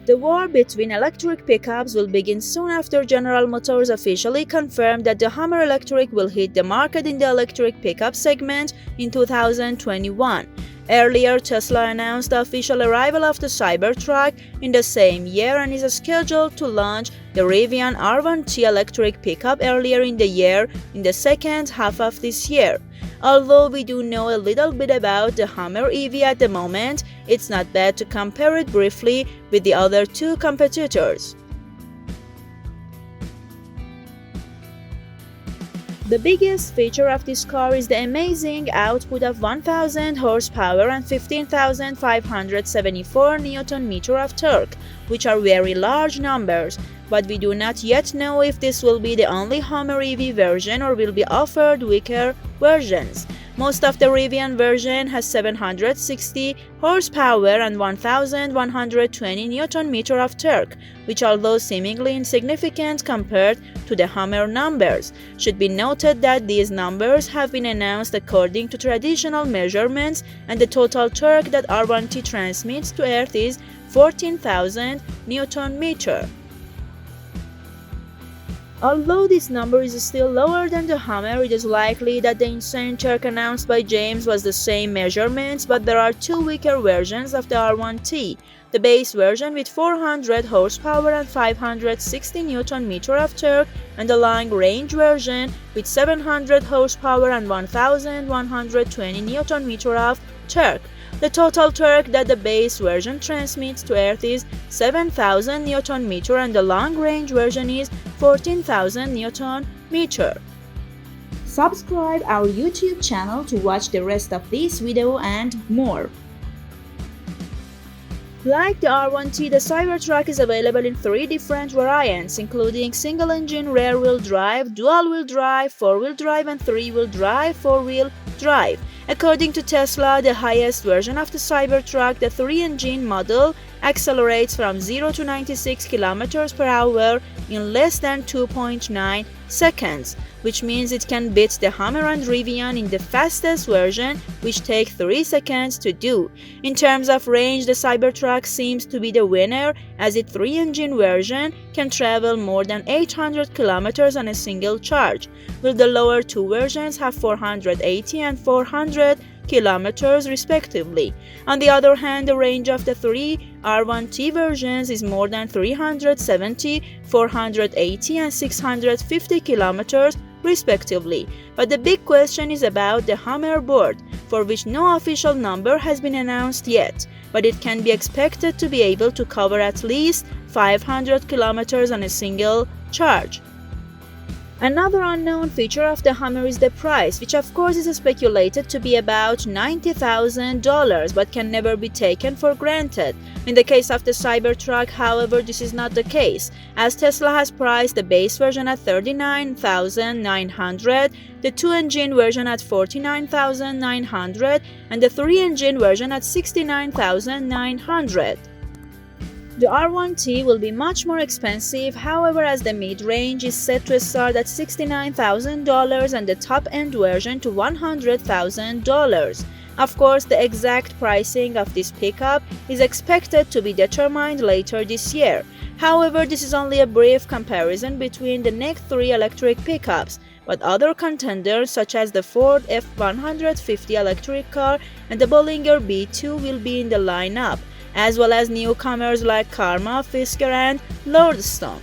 The war between electric pickups will begin soon after General Motors officially confirmed that the Hummer Electric will hit the market in the electric pickup segment in 2021. Earlier, Tesla announced the official arrival of the Cybertruck in the same year and is scheduled to launch the Rivian R1T electric pickup earlier in the year in the second half of this year. Although we do know a little bit about the Hummer EV at the moment, it's not bad to compare it briefly with the other two competitors. The biggest feature of this car is the amazing output of 1000 horsepower and 15,574 Nm of torque, which are very large numbers, but we do not yet know if this will be the only Hummer EV version or will be offered weaker versions. Most of the Rivian version has 760 horsepower and 1,120 Nm of torque, which although seemingly insignificant compared to the Hummer numbers, should be noted that these numbers have been announced according to traditional measurements, and the total torque that R1T transmits to Earth is 14,000 Nm. Although this number is still lower than the Hummer, it is likely that the insane torque announced by James was the same measurements, but there are two weaker versions of the R1T. The base version with 400 horsepower and 560 Nm of torque, and the long-range version with 700 horsepower and 1,120 Nm of torque. The total torque that the base version transmits to Earth is 7,000 Nm and the long-range version is 14,000 Nm. Subscribe our YouTube channel to watch the rest of this video and more. Like the R1T, the Cybertruck is available in 3 different variants, including single-engine rear-wheel drive, dual-wheel drive, 4-wheel drive, and 3-wheel drive, 4-wheel drive. According to Tesla, the highest version of the Cybertruck, the 3-engine model, accelerates from 0 to 96 km per hour in less than 2.9 seconds, which means it can beat the Hummer and Rivian in the fastest version, which take 3 seconds to do. In terms of range, the Cybertruck seems to be the winner, as its 3-engine version can travel more than 800 km on a single charge, while the lower two versions have 480 and 400 km respectively. On the other hand, the range of the 3 R1T versions is more than 370, 480 and 650 km respectively. But the big question is about the Hummer board, for which no official number has been announced yet, but it can be expected to be able to cover at least 500 km on a single charge. Another unknown feature of the Hummer is the price, which of course is speculated to be about $90,000, but can never be taken for granted. In the case of the Cybertruck, however, this is not the case, as Tesla has priced the base version at $39,900, the 2-engine version at $49,900, and the 3-engine version at $69,900. The R1T will be much more expensive, however, as the mid-range is set to start at $69,000 and the top-end version to $100,000. Of course, the exact pricing of this pickup is expected to be determined later this year. However, this is only a brief comparison between the next 3 electric pickups, but other contenders such as the Ford F-150 electric car and the Bollinger B2 will be in the lineup, as well as newcomers like Karma, Fisker, and Lordstown.